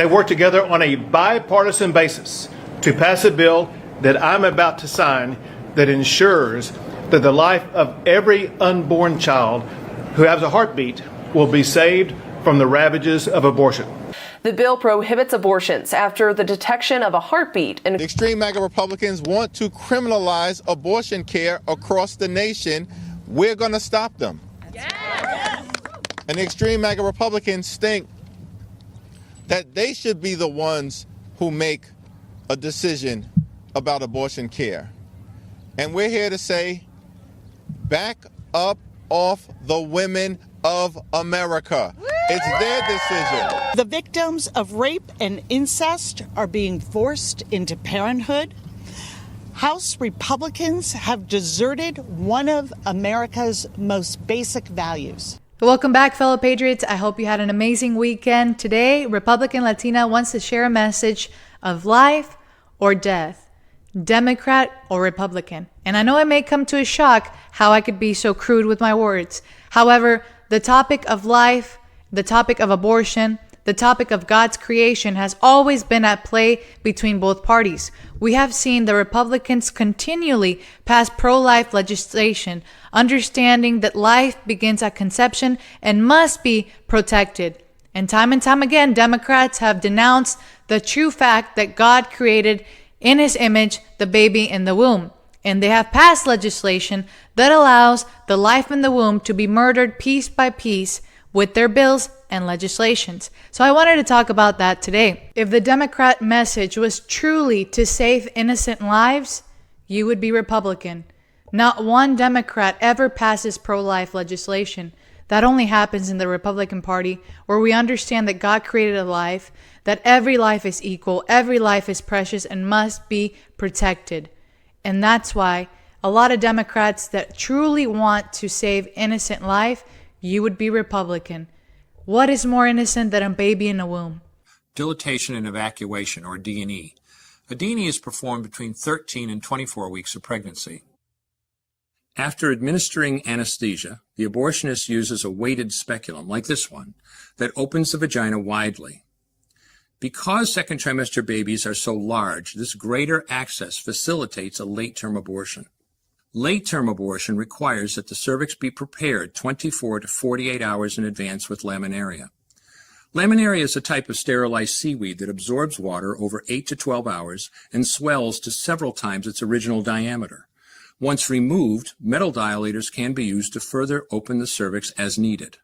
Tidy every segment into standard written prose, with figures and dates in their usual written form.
They worked together on a bipartisan basis to pass a bill that I'm about to sign that ensures that the life of every unborn child who has a heartbeat will be saved from the ravages of abortion. The bill prohibits abortions after the detection of a heartbeat. The extreme MAGA Republicans want to criminalize abortion care across the nation. We're going to stop them. Yes. And the extreme MAGA Republicans think that they should be the ones who make a decision about abortion care. And we're here to say, back up off the women of America. It's their decision. The victims of rape and incest are being forced into parenthood. House Republicans have deserted one of America's most basic values. Welcome back, fellow patriots. I hope you had an amazing weekend. Today, Republican Latina wants to share a message of life or death, Democrat or Republican. And I know it may come to a shock how I could be so crude with my words. However, the topic of life, the topic of abortion, the topic of God's creation has always been at play between both parties. We have seen the Republicans continually pass pro-life legislation, understanding that life begins at conception and must be protected. And time again, Democrats have denounced the true fact that God created in His image the baby in the womb. And they have passed legislation that allows the life in the womb to be murdered piece by piece with their bills and legislations. So I wanted to talk about that today. If the Democrat message was truly to save innocent lives, you would be Republican. Not one Democrat ever passes pro-life legislation. That only happens in the Republican Party, where we understand that God created a life, that every life is equal, every life is precious and must be protected. And that's why a lot of Democrats that truly want to save innocent life, you would be Republican. What is more innocent than a baby in a womb? Dilatation and evacuation, or D&E. A D&E is performed between 13 and 24 weeks of pregnancy. After administering anesthesia, the abortionist uses a weighted speculum, like this one, that opens the vagina widely. Because second trimester babies are so large, this greater access facilitates a late-term abortion. Late-term abortion requires that the cervix be prepared 24 to 48 hours in advance with laminaria. Laminaria is a type of sterilized seaweed that absorbs water over 8 to 12 hours and swells to several times its original diameter. Once removed, metal dilators can be used to further open the cervix as needed.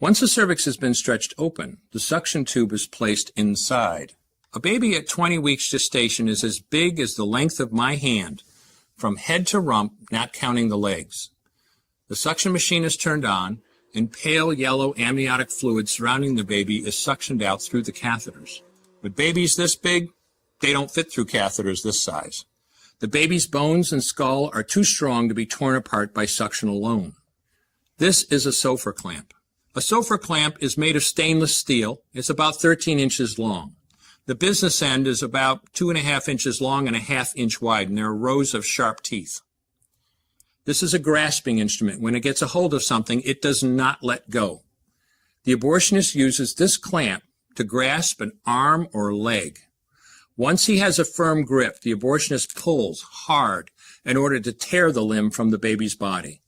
Once the cervix has been stretched open, the suction tube is placed inside. A baby at 20 weeks gestation is as big as the length of my hand, from head to rump, not counting the legs. The suction machine is turned on, and pale yellow amniotic fluid surrounding the baby is suctioned out through the catheters. With babies this big, they don't fit through catheters this size. The baby's bones and skull are too strong to be torn apart by suction alone. This is a Sofer clamp. A Sofer clamp is made of stainless steel. It's about 13 inches long. The business end is about 2.5 inches long and 1/2 inch wide, and there are rows of sharp teeth. This is a grasping instrument. When it gets a hold of something, it does not let go. The abortionist uses this clamp to grasp an arm or leg. Once he has a firm grip, the abortionist pulls hard in order to tear the limb from the baby's body.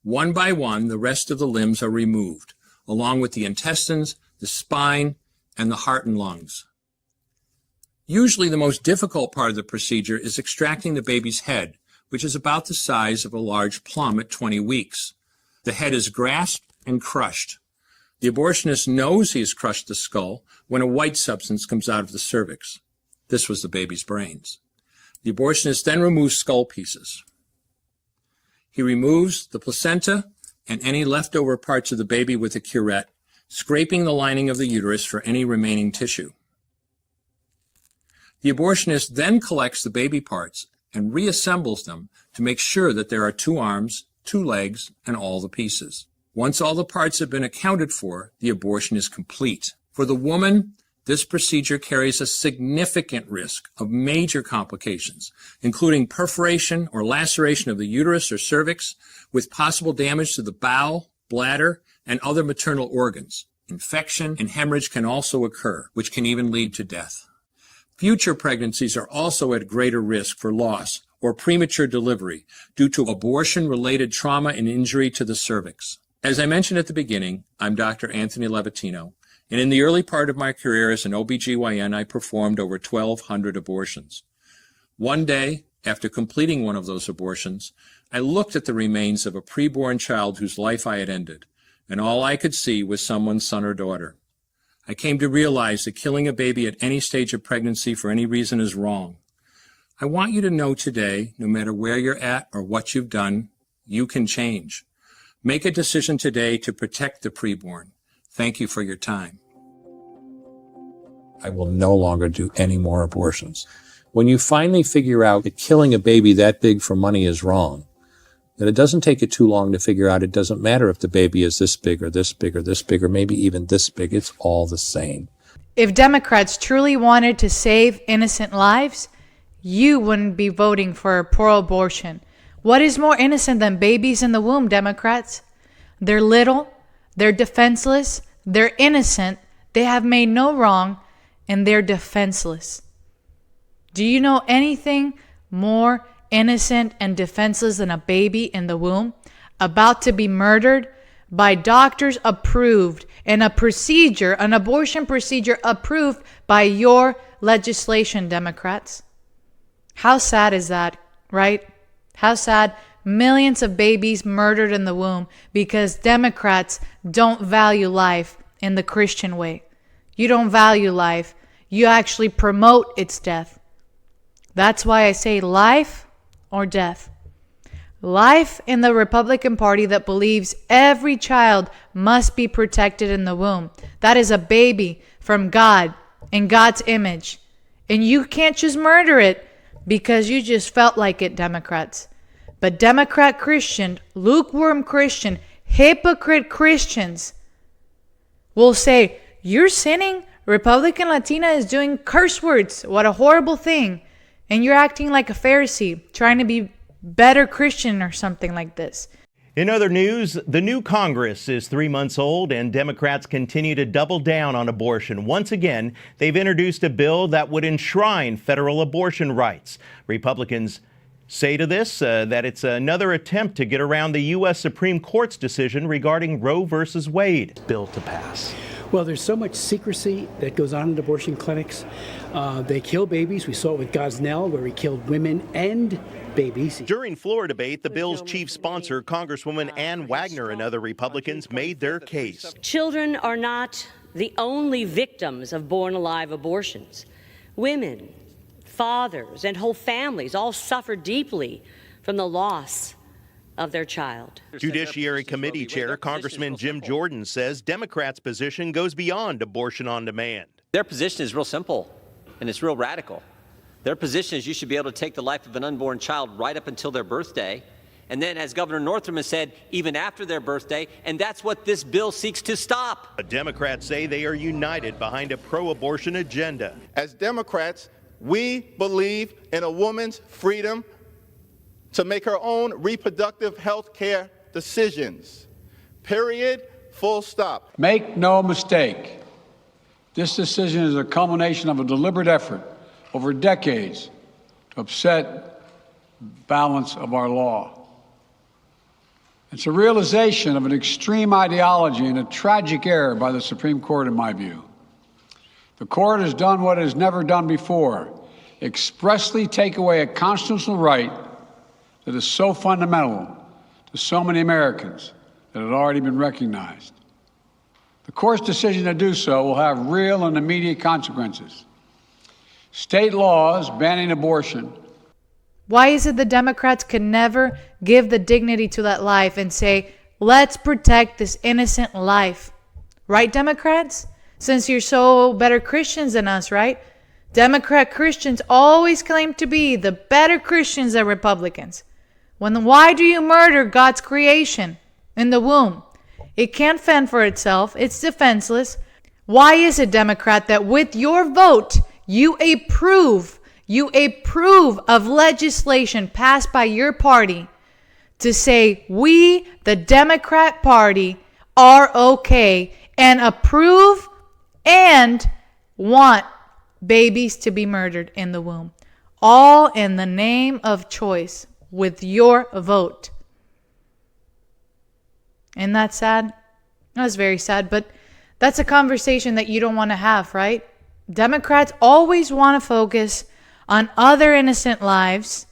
One by one, the rest of the limbs are removed, along with the intestines, the spine, and the heart and lungs. Usually the most difficult part of the procedure is extracting the baby's head, which is about the size of a large plum at 20 weeks. The head is grasped and crushed. The abortionist knows he has crushed the skull when a white substance comes out of the cervix. This was the baby's brains. The abortionist then removes skull pieces. He removes the placenta and any leftover parts of the baby with a curette, scraping the lining of the uterus for any remaining tissue. The abortionist then collects the baby parts and reassembles them to make sure that there are 2 arms, 2 legs, and all the pieces. Once all the parts have been accounted for, the abortion is complete. For the woman, this procedure carries a significant risk of major complications, including perforation or laceration of the uterus or cervix, with possible damage to the bowel, bladder, and other maternal organs. Infection and hemorrhage can also occur, which can even lead to death. Future pregnancies are also at greater risk for loss or premature delivery due to abortion-related trauma and injury to the cervix. As I mentioned at the beginning, I'm Dr. Anthony Levatino, and in the early part of my career as an OBGYN, I performed over 1,200 abortions. One day, after completing one of those abortions, I looked at the remains of a preborn child whose life I had ended, and all I could see was someone's son or daughter. I came to realize that killing a baby at any stage of pregnancy for any reason is wrong. I want you to know today, no matter where you're at or what you've done, you can change. Make a decision today to protect the preborn. Thank you for your time. I will no longer do any more abortions. When you finally figure out that killing a baby that big for money is wrong, that it doesn't take you too long to figure out it doesn't matter if the baby is this big or this big or this big or maybe even this big. It's all the same. If Democrats truly wanted to save innocent lives, you wouldn't be voting for pro-abortion. What is more innocent than babies in the womb, Democrats? They're little, they're defenseless, they're innocent, they have made no wrong, and they're defenseless. Do you know anything more innocent and defenseless than a baby in the womb about to be murdered by doctors approved and a procedure, an abortion procedure approved by your legislation, Democrats? How sad is that, right? How sad. Millions of babies murdered in the womb because Democrats don't value life in the Christian way. You don't value life. You actually promote its death. That's why I say life or death. Life in the Republican Party that believes every child must be protected in the womb. That is a baby from God in God's image. And you can't just murder it because you just felt like it, Democrats. But Democrat Christian, lukewarm Christian, hypocrite Christians will say, you're sinning. Republican Latina is doing curse words. What a horrible thing. And you're acting like a Pharisee, trying to be better Christian or something like this. In other news, the new Congress is 3 months old and Democrats continue to double down on abortion. Once again, they've introduced a bill that would enshrine federal abortion rights. Republicans say to this that it's another attempt to get around the U.S. Supreme Court's decision regarding Roe versus Wade. Bill to pass. Well, there's so much secrecy that goes on in abortion clinics. They kill babies. We saw it with Gosnell, where he killed women and babies. During floor debate, the bill's chief sponsor, Congresswoman Ann Wagner, and other Republicans made their case. Children are not the only victims of born-alive abortions. Women, fathers, and whole families all suffer deeply from the loss of their child. Judiciary Committee Chair Congressman Jim Jordan says Democrats' position goes beyond abortion on demand. Their position is real simple, and it's real radical. Their position is you should be able to take the life of an unborn child right up until their birthday, and then, as Governor Northam has said, even after their birthday, and that's what this bill seeks to stop. The Democrats say they are united behind a pro-abortion agenda. As Democrats, we believe in a woman's freedom to make her own reproductive health care decisions. Period. Full stop. Make no mistake, this decision is a culmination of a deliberate effort over decades to upset the balance of our law. It's a realization of an extreme ideology and a tragic error by the Supreme Court, in my view. The court has done what it has never done before, expressly take away a constitutional right that is so fundamental to so many Americans that had already been recognized. The court's decision to do so will have real and immediate consequences. State laws banning abortion. Why is it the Democrats can never give the dignity to that life and say, let's protect this innocent life? Right, Democrats? Since you're so better Christians than us, right? Democrat Christians always claim to be the better Christians than Republicans. Why do you murder God's creation in the womb? It can't fend for itself. It's defenseless. Why is it, Democrat, that with your vote, you approve of legislation passed by your party to say we, the Democrat Party, are okay and approve and want babies to be murdered in the womb. All in the name of choice with your vote. Isn't that sad? That's very sad, but that's a conversation that you don't want to have, right? Democrats always want to focus on other innocent lives,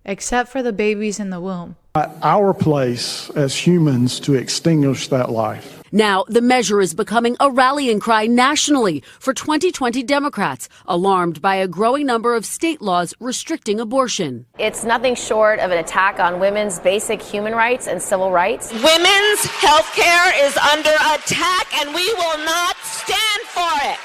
except for the babies in the womb. Our place as humans to extinguish that life. Now, the measure is becoming a rallying cry nationally for 2020 Democrats, alarmed by a growing number of state laws restricting abortion. It's nothing short of an attack on women's basic human rights and civil rights. Women's health care is under attack, and we will not stand for it.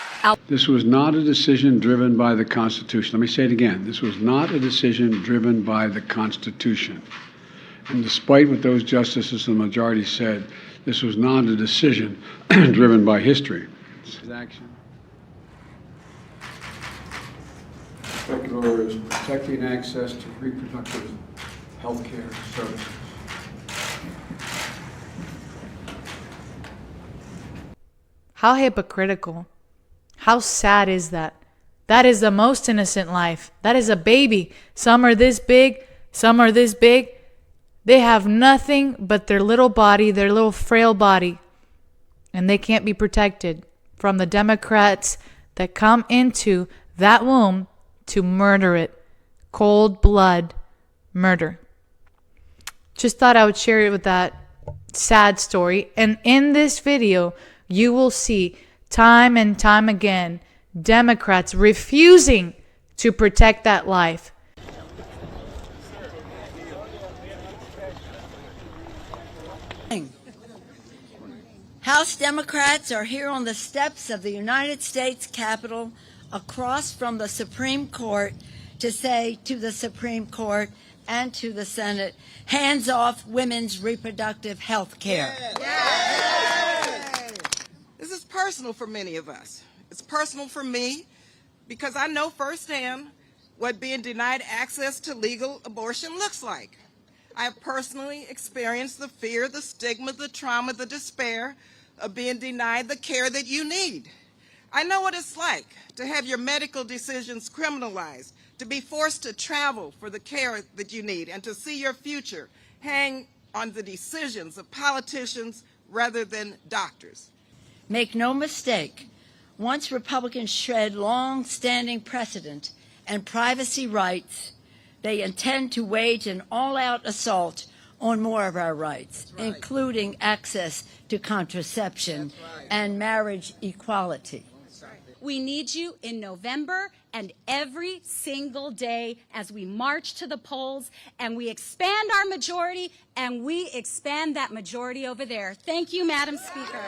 This was not a decision driven by the Constitution. Let me say it again. This was not a decision driven by the Constitution. And despite what those justices in the majority said, this was not a decision driven by history. Action. Second order is protecting access to reproductive health care services. How hypocritical. How sad is that? That is the most innocent life. That is a baby. Some are this big, some are this big. They have nothing but their little body, their little frail body. And they can't be protected from the Democrats that come into that womb to murder it. Cold blood murder. Just thought I would share it with that sad story. And in this video, you will see time and time again, Democrats refusing to protect that life. House Democrats are here on the steps of the United States Capitol across from the Supreme Court to say to the Supreme Court and to the Senate, hands off women's reproductive health care. This is personal for many of us. It's personal for me because I know firsthand what being denied access to legal abortion looks like. I have personally experienced the fear, the stigma, the trauma, the despair of being denied the care that you need. I know what it's like to have your medical decisions criminalized, to be forced to travel for the care that you need, and to see your future hang on the decisions of politicians rather than doctors. Make no mistake, once Republicans shred long-standing precedent and privacy rights, they intend to wage an all-out assault on more of our rights, including access to contraception and marriage equality. We need you in November and every single day as we march to the polls and we expand our majority and we expand that majority over there. Thank you, Madam Speaker.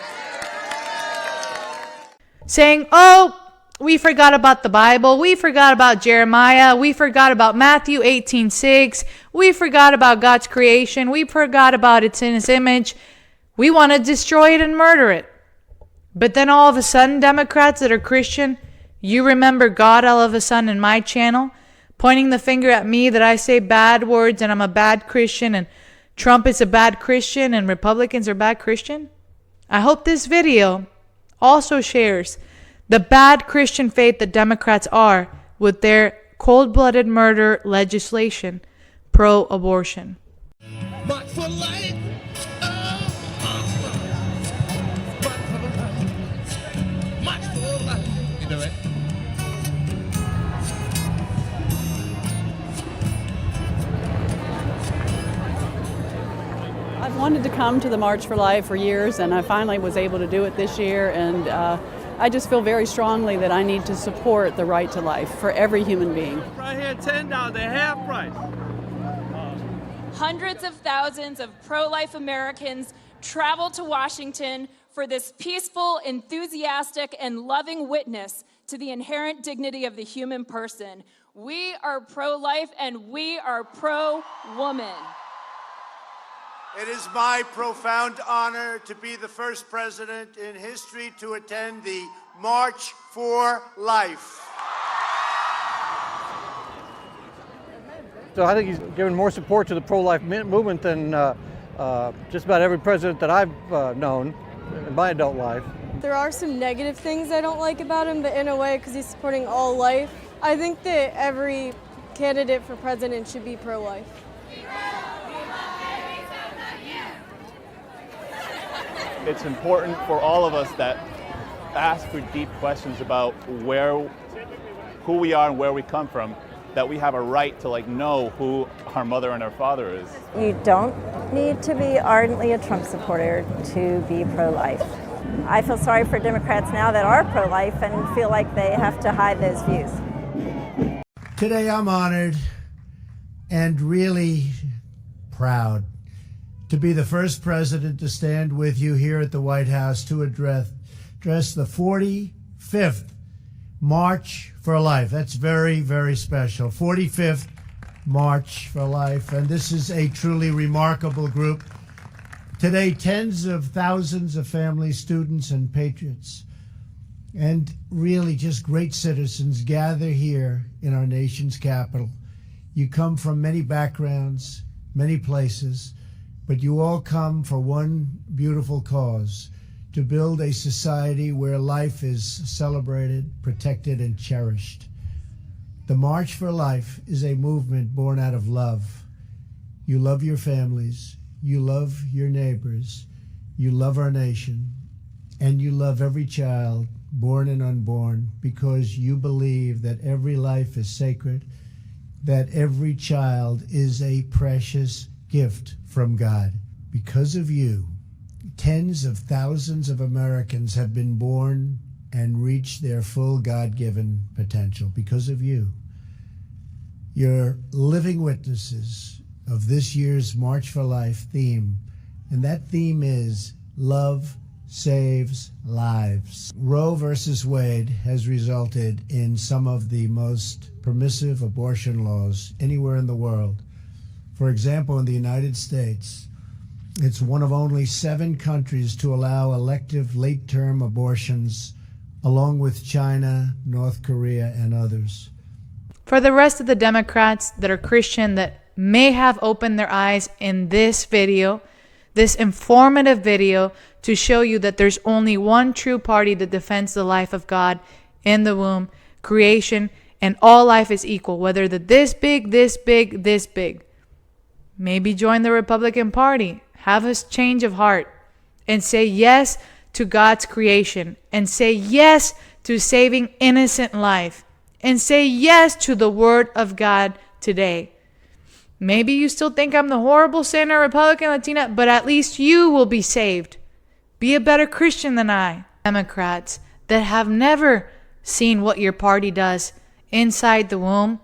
Saying, oh, we forgot about the Bible. We forgot about Jeremiah. We forgot about Matthew 18:6. We forgot about God's creation. We forgot about it's in His image. We want to destroy it and murder it. But then all of a sudden, Democrats that are Christian, you remember God all of a sudden in my channel, pointing the finger at me that I say bad words and I'm a bad Christian and Trump is a bad Christian and Republicans are bad Christian. I hope this video also shares the bad Christian faith that Democrats are with their cold-blooded murder legislation, pro-abortion. March for life. March for life. You do it. I've wanted to come to the March for Life for years, and I finally was able to do it this year, and I just feel very strongly that I need to support the right to life for every human being. Right here, $10, they're half price. Hundreds of thousands of pro-life Americans traveled to Washington for this peaceful, enthusiastic, and loving witness to the inherent dignity of the human person. We are pro-life and we are pro-woman. It is my profound honor to be the first president in history to attend the March for Life. So I think he's given more support to the pro-life movement than just about every president that I've known. in my adult life. There are some negative things I don't like about him, but in a way, because he's supporting all life, I think that every candidate for president should be pro-life. It's important for all of us that ask for deep questions about who we are and where we come from, that we have a right to know who our mother and our father is. You don't need to be ardently a Trump supporter to be pro-life. I feel sorry for Democrats now that are pro-life and feel like they have to hide those views. Today I'm honored and really proud to be the first president to stand with you here at the White House to address the 45th March for Life. That's very, very special. 45th March for Life. And this is a truly remarkable group. Today, tens of thousands of families, students, and patriots, and really just great citizens gather here in our nation's capital. You come from many backgrounds, many places, but you all come for one beautiful cause: to build a society where life is celebrated, protected, and cherished. The March for Life is a movement born out of love. You love your families, you love your neighbors, you love our nation, and you love every child, born and unborn, because you believe that every life is sacred, that every child is a precious gift from God. Because of you, tens of thousands of Americans have been born and reached their full God-given potential. Because of you. You're living witnesses of this year's March for Life theme, and that theme is love saves lives. Roe versus Wade has resulted in some of the most permissive abortion laws anywhere in the world. For example, in the United States, it's one of only 7 countries to allow elective late-term abortions, along with China, North Korea, and others. For the rest of the Democrats that are Christian that may have opened their eyes in this video, this informative video, to show you that there's only one true party that defends the life of God in the womb, creation, and all life is equal, whether they're this big, this big, this big. Maybe join the Republican Party, have a change of heart, and say yes to God's creation, and say yes to saving innocent life, and say yes to the Word of God today. Maybe you still think I'm the horrible sinner, Republican, Latina, but at least you will be saved. Be a better Christian than I. Democrats that have never seen what your party does inside the womb,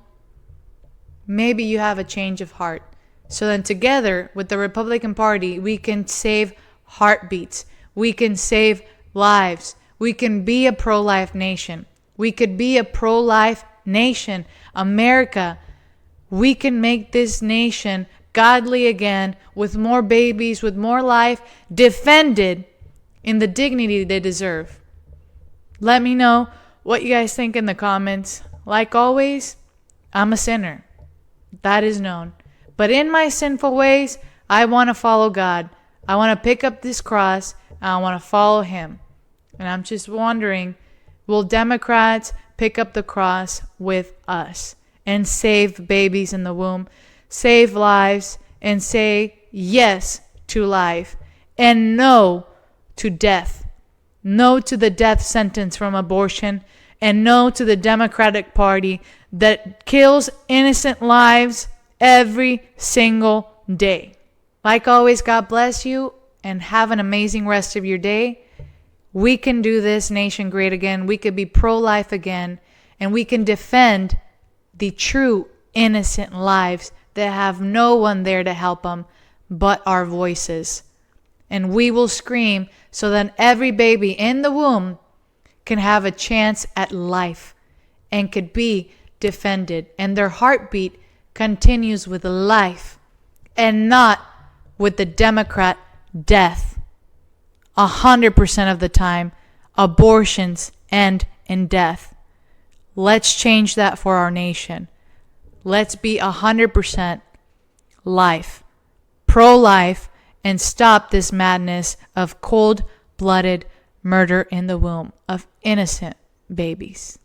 maybe you have a change of heart. So then together with the Republican Party, we can save heartbeats. We can save lives. We can be a pro-life nation. We could be a pro-life nation. America, we can make this nation godly again, with more babies, with more life, defended in the dignity they deserve. Let me know what you guys think in the comments. Like always, I'm a sinner. That is known. But in my sinful ways, I want to follow God. I want to pick up this cross, and I want to follow Him. And I'm just wondering, will Democrats pick up the cross with us and save babies in the womb, save lives, and say yes to life and no to death, no to the death sentence from abortion, and no to the Democratic Party that kills innocent lives every single day. Like always, God bless you and have an amazing rest of your day. We can do this nation great again. We could be pro-life again, and we can defend the true innocent lives that have no one there to help them but our voices. And we will scream so that every baby in the womb can have a chance at life and could be defended, and their heartbeat continues with life and not with the Democrat death. 100% of the time, abortions end in death. Let's change that for our nation. Let's be 100% life, pro-life, and stop this madness of cold cold-blooded murder in the womb of innocent babies.